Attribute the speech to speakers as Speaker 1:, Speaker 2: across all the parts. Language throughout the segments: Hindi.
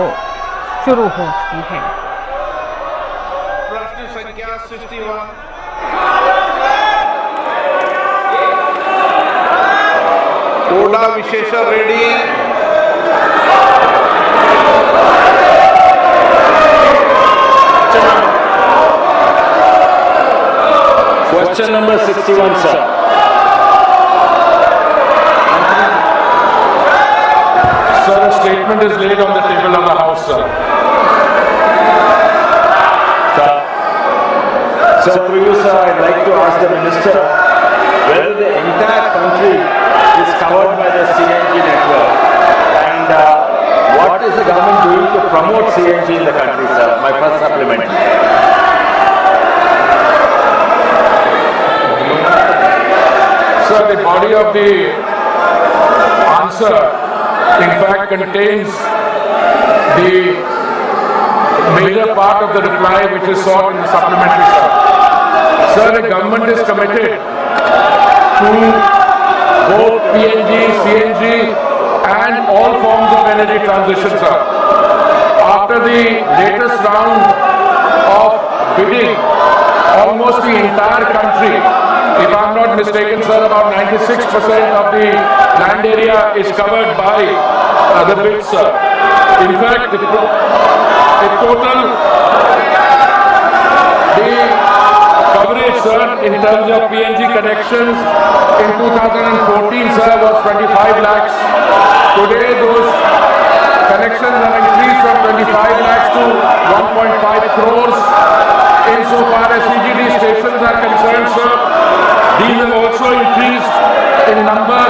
Speaker 1: शुरू हो चुकी है।
Speaker 2: प्रश्न संख्या 61 कोडा विशेषण Reddy
Speaker 3: Question number 61, sir.
Speaker 4: Sir, a statement is laid on the table of the House, sir.
Speaker 3: Sir, through you, sir, I'd like to ask the Minister whether the entire country is covered by the CNG network and what is the government doing to promote CNG in the country, sir? My first supplementary.
Speaker 4: Sir, the body of the answer in fact contains the major part of the reply which is sought in the supplementary, sir. Sir, the government is committed to both PNG, CNG and all forms of energy transition, sir. After the latest round of bidding, almost the entire country, if I'm not mistaken, sir, about 96% of the land area is covered by the bids, sir. In fact, the total coverage, sir, in terms of PNG connections in 2014, sir, was 25 lakhs. Today, those connections have increased from 25 lakhs to 1.5 crores. Insofar as CGD stations are concerned, sir, these have also increased in number.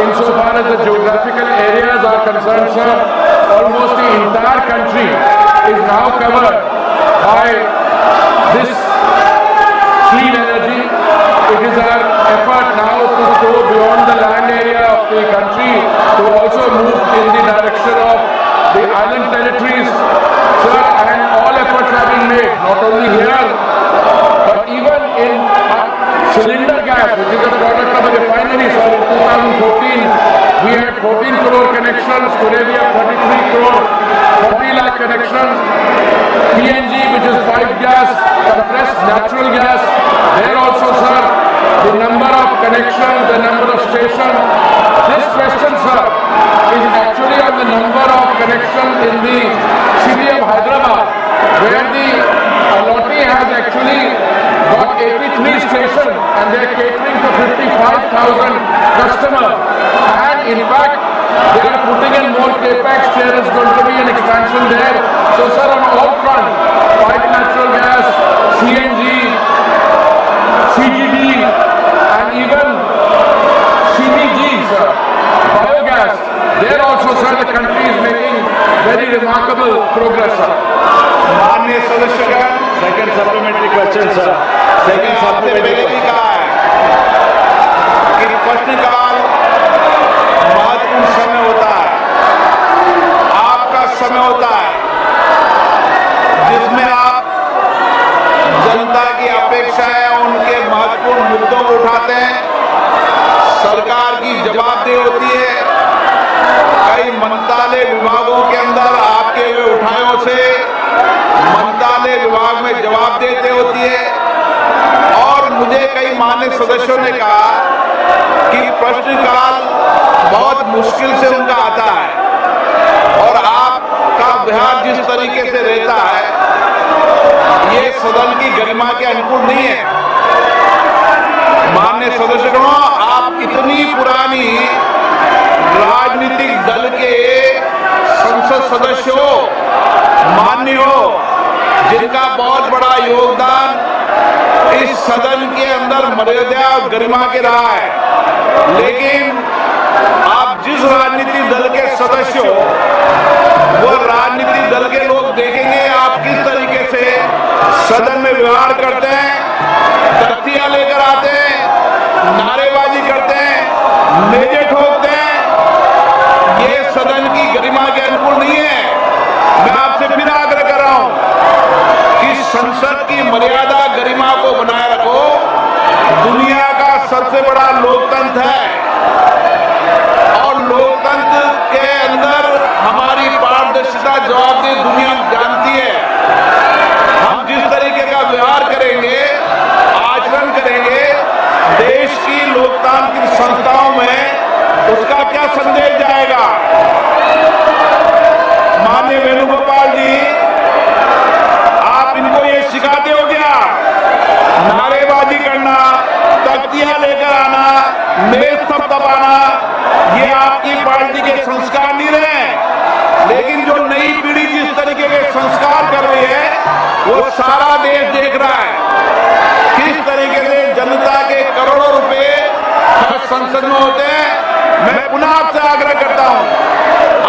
Speaker 4: Insofar as the geographical areas are concerned, sir, almost the entire country is now covered by this clean energy. It is our effort now to go beyond the land area of the country to also move in the direction of the island territories, sir, and all efforts have been made, not only here, but even in cylinder gas, which is a product of a refinery, sir. In 2014, we had 14 crore connections. Today we have 33 crore, 40 lakh connections. PNG, which is pipe gas, compressed natural gas, there also, sir, the number of connections, the number of stations. This question, sir, is actually on the number of connections in the city of Hyderabad, where the lottery has actually got 83 stations and they are catering to 55,000 customers. And in fact, they are putting in more capex. There is going to be an expansion there. So, sir, on all fronts, pipe natural gas, CNG, CGD, and even CBG, sir, biogas, there also, sir, the country is making very remarkable progress, sir.
Speaker 2: माननीय सदस्यगण,
Speaker 3: Second supplementary question, sir. Second
Speaker 2: आपने
Speaker 3: supplementary
Speaker 2: पहले भी
Speaker 3: question.
Speaker 2: कहा है कि प्रश्नकाल महत्वपूर्ण समय होता है, आपका समय होता है, जिसमें आप जनता की अपेक्षाएं, उनके महत्वपूर्ण मुद्दों को उठाते हैं। सरकार की जवाबदेही होती है। कई मंत्रालय विभागों के अंदर आपके हुए उठायों से मंत्रालय विभाग में जवाब देते होती है। और मुझे कई मान्य सदस्यों ने कहा कि प्रश्नकाल बहुत मुश्किल से उनका आता है और आपका व्यवहार जिस तरीके से रहता है, ये सदन की गरिमा के अनुकूल नहीं है। मान्य सदस्यों, आप इतनी पुरानी राजनीतिक दल के संसद सदस्य हो, मान्य हो, जिनका बहुत बड़ा योगदान इस सदन के अंदर मर्यादा और गरिमा के रहा है। लेकिन आप जिस राजनीतिक दल के सदस्य हो, वो राजनीतिक दल के लोग देखेंगे आप किस तरीके से सदन में व्यवहार करते हैं, तख्तियां लेकर आते हैं, नारेबाजी करते हैं, मेजे ठोकते हैं। ये सदन की गरिमा के अनुकूल नहीं है। मैं आपसे फिर आग्रह कर रहा हूं कि संसद की मर्यादा गरिमा को बनाए रखो। दुनिया का सबसे बड़ा लोकतंत्र है और लोकतंत्र के अंदर हमारी पारदर्शिता जवाब दुनिया जानती है। हम जिस तरीके का व्यवहार करेंगे, आचरण करेंगे देश की लोकतांत्रिक संस्थाओं में, उसका क्या संदेश जाएगा। माननीय वेणुगोपाल जी, आप इनको ये सिखाते हो क्या? नारेबाजी करना, तख्तियां लेकर आना, मेज थपथपाना, ये आपकी पार्टी के संस्कार नहीं रहे। लेकिन जो नई पीढ़ी जिस तरीके के संस्कार कर रही है, वो सारा देश देख रहा है किस तरीके से जनता के करोड़ों रुपए संसद में होते हैं। मैं पुनः आपसे आग्रह करता हूं,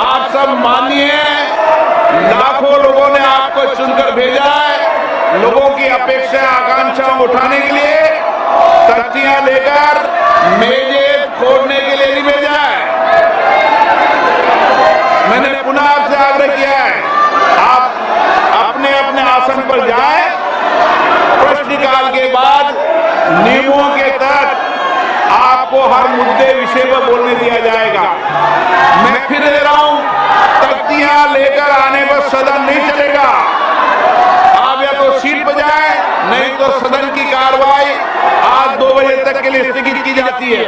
Speaker 2: आप सब मानिए, लाखों लोगों ने आपको चुनकर भेजा है, लोगों की अपेक्षा आकांक्षाओं उठाने के लिए, तख्तियां लेकर मेजें फोड़ने के लिए नहीं भेजा है। मैंने पुनः आपसे आग्रह किया है, आप अपने अपने आसन पर जाएं, प्रश्नकाल के बाद नियमों के तहत आपको हर मुद्दे विषय पर बोलने दिया जाएगा। मैं फिर दे रहा हूं, तख्तियां लेकर आने पर सदन नहीं चलेगा। आप या तो सीट पर जाएं, नहीं तो सदन की कार्रवाई आज 2 बजे तक के लिए स्थगित की जाती है।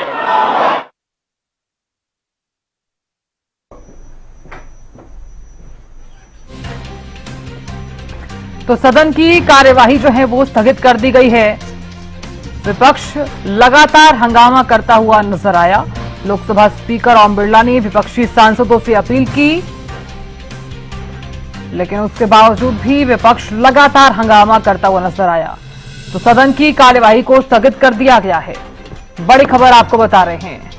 Speaker 1: तो सदन की कार्यवाही जो है वो स्थगित कर दी गई है। विपक्ष लगातार हंगामा करता हुआ नजर आया। लोकसभा स्पीकर ओम बिरला ने विपक्षी सांसदों से अपील की, लेकिन उसके बावजूद भी विपक्ष लगातार हंगामा करता हुआ नजर आया। तो सदन की कार्यवाही को स्थगित कर दिया गया है। बड़ी खबर आपको बता रहे हैं।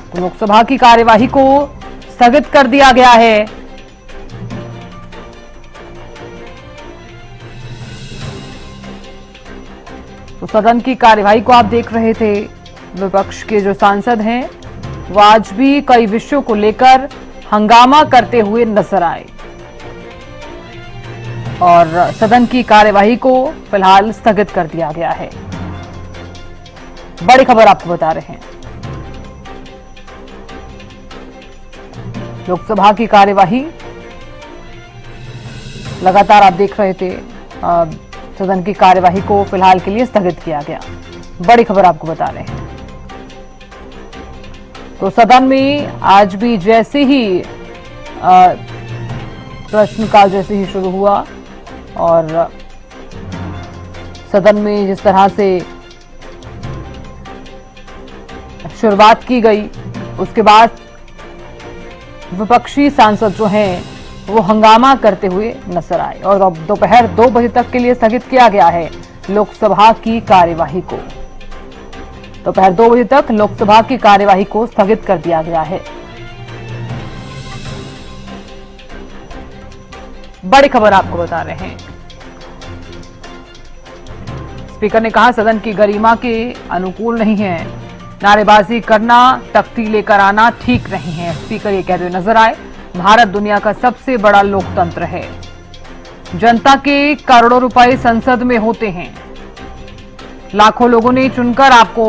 Speaker 1: तो लोकसभा की कार्यवाही को स्थगित कर दिया गया है। तो सदन की कार्यवाही को आप देख रहे थे। विपक्ष के जो सांसद हैं वो आज भी कई विषयों को लेकर हंगामा करते हुए नजर आए और सदन की कार्यवाही को फिलहाल स्थगित कर दिया गया है। बड़ी खबर आपको बता रहे हैं। लोकसभा की कार्यवाही लगातार आप देख रहे थे। सदन की कार्यवाही को फिलहाल के लिए स्थगित किया गया। बड़ी खबर आपको बता रहे हैं। तो सदन में आज भी जैसे ही प्रश्नकाल जैसे ही शुरू हुआ और सदन में जिस तरह से शुरुआत की गई, उसके बाद विपक्षी सांसद जो हैं वो हंगामा करते हुए नजर आए और अब दोपहर 2 बजे तक के लिए स्थगित किया गया है लोकसभा की कार्यवाही को। दोपहर 2 बजे तक लोकसभा की कार्यवाही को स्थगित कर दिया गया है। बड़ी खबर आपको बता रहे हैं। स्पीकर ने कहा सदन की गरिमा के अनुकूल नहीं है, नारेबाजी करना, तख्ती लेकर आना ठीक नहीं है। स्पीकर ये कहते हुए नजर आए, भारत दुनिया का सबसे बड़ा लोकतंत्र है, जनता के करोड़ों रुपए संसद में होते हैं, लाखों लोगों ने चुनकर आपको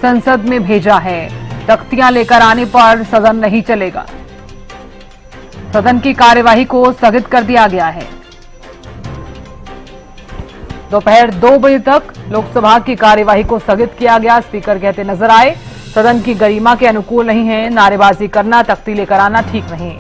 Speaker 1: संसद में भेजा है, तख्तियां लेकर आने पर सदन नहीं चलेगा। सदन की कार्यवाही को स्थगित कर दिया गया है। दोपहर 2 बजे तक लोकसभा की कार्यवाही को स्थगित किया गया। स्पीकर कहते नजर आए, सदन की गरिमा के अनुकूल नहीं है, नारेबाजी करना, तख्ती लेकर आना ठीक नहीं।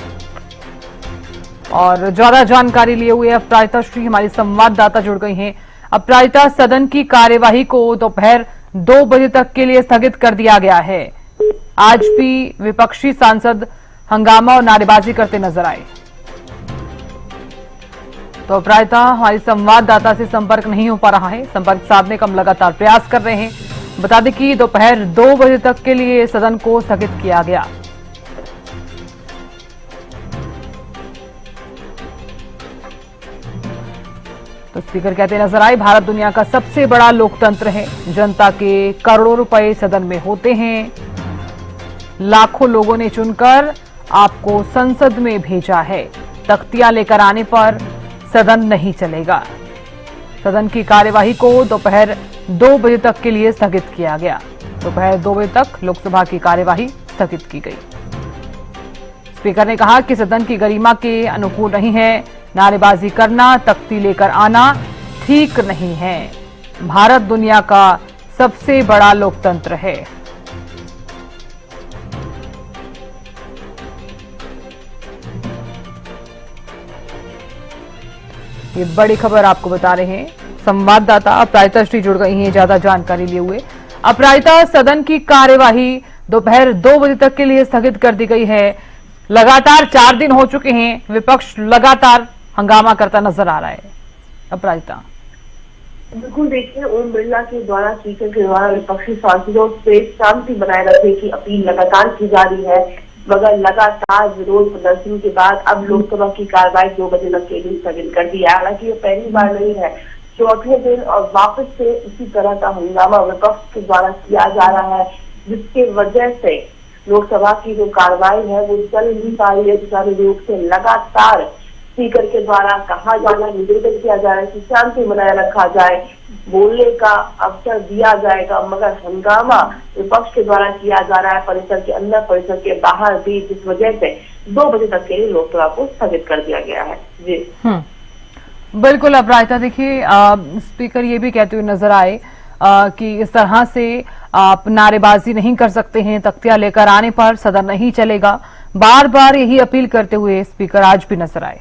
Speaker 1: और ज्यादा जानकारी लिए हुए अपराजिता श्री हमारी संवाददाता जुड़ गई हैं। अपराजिता, सदन की कार्यवाही को दोपहर 2 बजे तक के लिए स्थगित कर दिया गया है। आज भी विपक्षी सांसद हंगामा और नारेबाजी करते नजर आए। तो अपराजिता, हमारी संवाददाता से संपर्क नहीं हो पा रहा है, संपर्क साधने का हम लगातार प्रयास कर रहे हैं। बता दें कि दोपहर 2 बजे तक के लिए सदन को स्थगित किया गया। तो स्पीकर कहते नजर आए, भारत दुनिया का सबसे बड़ा लोकतंत्र है, जनता के करोड़ों रुपए सदन में होते हैं, लाखों लोगों ने चुनकर आपको संसद में भेजा है, तख्तियां लेकर आने पर सदन नहीं चलेगा। सदन की कार्यवाही को दोपहर 2 बजे तक के लिए स्थगित किया गया। दोपहर 2 बजे तक लोकसभा की कार्यवाही स्थगित की गई। स्पीकर ने कहा कि सदन की गरिमा के अनुकूल नहीं है, नारेबाजी करना, तख्ती लेकर आना ठीक नहीं है। भारत दुनिया का सबसे बड़ा लोकतंत्र है। ये बड़ी खबर आपको बता रहे हैं, संवाददाता अपराजिता श्री जुड़ गई हैं ज्यादा जानकारी लिए हुए। अपराजिता, सदन की कार्यवाही दोपहर 2 बजे तक के लिए स्थगित कर दी गई है। लगातार 4 दिन हो चुके हैं, विपक्ष लगातार हंगामा करता नजर आ रहा है। अपराजिता,
Speaker 5: बिल्कुल देखिए, ओम बिरला के द्वारा स्पीकर के द्वारा विपक्षी सांसदों से शांति बनाए रखने की अपील लगातार की जा रही है, मगर लगातार विरोध प्रदर्शन के बाद अब लोकसभा की कार्रवाई 2 बजे तक के लिए स्थगित कर दी है। हालांकि ये पहली बार नहीं है, चौथे दिन और वापस से इसी तरह का हंगामा विपक्ष के द्वारा किया जा रहा है, जिसके वजह से लोकसभा की जो कार्रवाई है वो चल नहीं पा रही है। सुचारू रूप से लगातार स्पीकर के द्वारा कहा जाना, निवेदन किया जा रहा है कि शांति बनाए रखा जाए, बोलने का अवसर दिया जाएगा, मगर हंगामा विपक्ष के द्वारा किया जा रहा है परिसर के अंदर, परिसर के बाहर भी, जिस वजह से 2 बजे तक के लिए लोकसभा को स्थगित कर दिया गया है। जी
Speaker 1: बिल्कुल अपराजिता, देखिए स्पीकर ये भी कहते हुए नजर आए कि इस तरह से आप नारेबाजी नहीं कर सकते हैं, तख्तियां लेकर आने पर सदन नहीं चलेगा। बार बार यही अपील करते हुए स्पीकर आज भी नजर आए।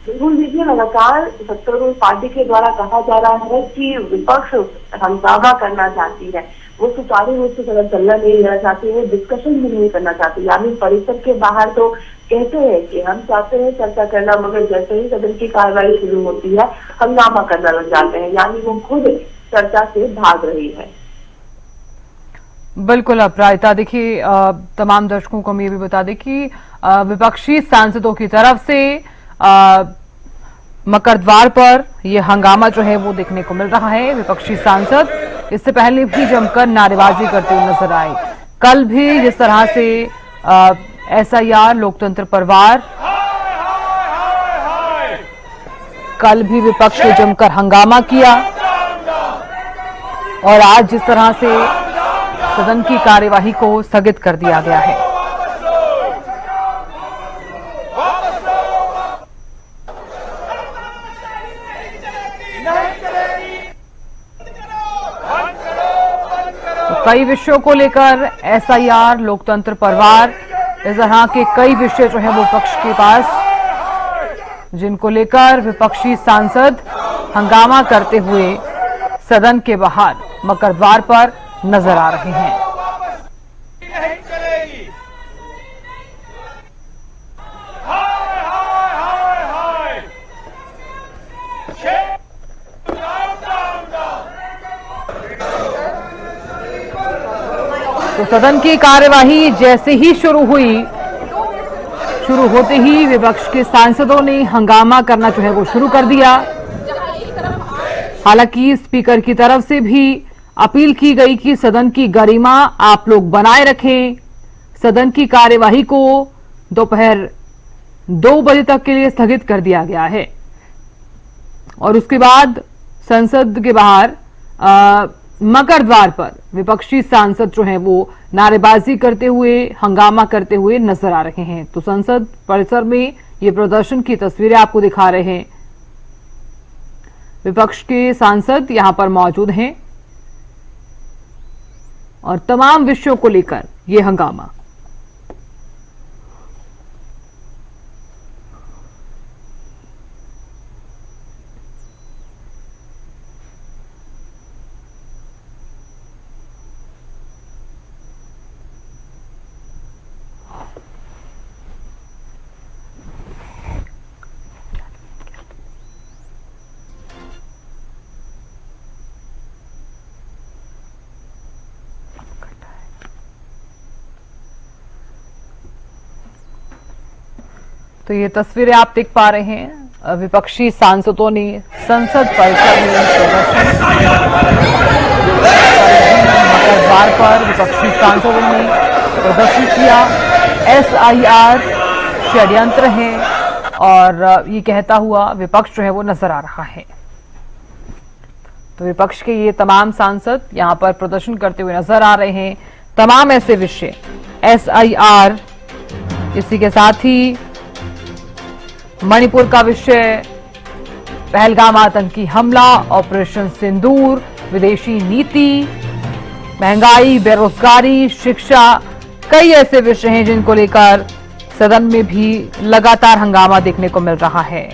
Speaker 5: बिल्कुल देखिए, लगातार सत्तारूढ़ पार्टी के द्वारा कहा जा रहा है कि विपक्ष हंगामा करना चाहती है, वो सुचारू रूप से सदन चलना नहीं लेना चाहती है, डिस्कशन भी नहीं करना चाहती। यानी परिसर के बाहर तो कहते हैं कि हम चाहते हैं चर्चा करना, मगर जैसे ही सदन की कार्रवाई शुरू होती है हंगामा करना लग जाते हैं, यानी वो खुद चर्चा से भाग रही है।
Speaker 1: बिल्कुल अपराजिता, देखिए तमाम दर्शकों को हम ये भी बता दें कि विपक्षी सांसदों की तरफ से मकरद्वार पर यह हंगामा जो है वो देखने को मिल रहा है। विपक्षी सांसद इससे पहले भी जमकर नारेबाजी करते हुए नजर आए। कल भी जिस तरह से SIR लोकतंत्र परवार, कल भी विपक्ष ने जमकर हंगामा किया और आज जिस तरह से सदन की कार्यवाही को स्थगित कर दिया गया है। कई विषयों को लेकर SIR लोकतंत्र परवार, इस तरह के कई विषय जो है वो पक्ष के पास, जिनको लेकर विपक्षी सांसद हंगामा करते हुए सदन के बाहर मकरद्वार पर नजर आ रहे हैं। तो सदन की कार्यवाही जैसे ही शुरू होते ही विपक्ष के सांसदों ने हंगामा करना जो है वो शुरू कर दिया। हालांकि स्पीकर की तरफ से भी अपील की गई कि सदन की गरिमा आप लोग बनाए रखें। सदन की कार्यवाही को दोपहर 2 बजे तक के लिए स्थगित कर दिया गया है और उसके बाद संसद के बाहर मकरद्वार पर विपक्षी सांसद जो हैं वो नारेबाजी करते हुए, हंगामा करते हुए नजर आ रहे हैं। तो संसद परिसर में ये प्रदर्शन की तस्वीरें आपको दिखा रहे हैं। विपक्ष के सांसद यहां पर मौजूद हैं और तमाम विषयों को लेकर ये हंगामा। तो ये तस्वीरें आप देख पा रहे हैं, विपक्षी सांसदों ने संसद परिसर में मकरद्वार पर विपक्षी सांसदों ने प्रदर्शन किया। SIR षड्यंत्र है और ये कहता हुआ विपक्ष जो है वो नजर आ रहा है। तो विपक्ष के ये तमाम सांसद यहां पर प्रदर्शन करते हुए नजर आ रहे हैं। तमाम ऐसे विषय SIR इसी के साथ ही मणिपुर का विषय, पहलगाम आतंकी हमला, ऑपरेशन सिंदूर, विदेशी नीति, महंगाई, बेरोजगारी, शिक्षा, कई ऐसे विषय हैं जिनको लेकर सदन में भी लगातार हंगामा देखने को मिल रहा है।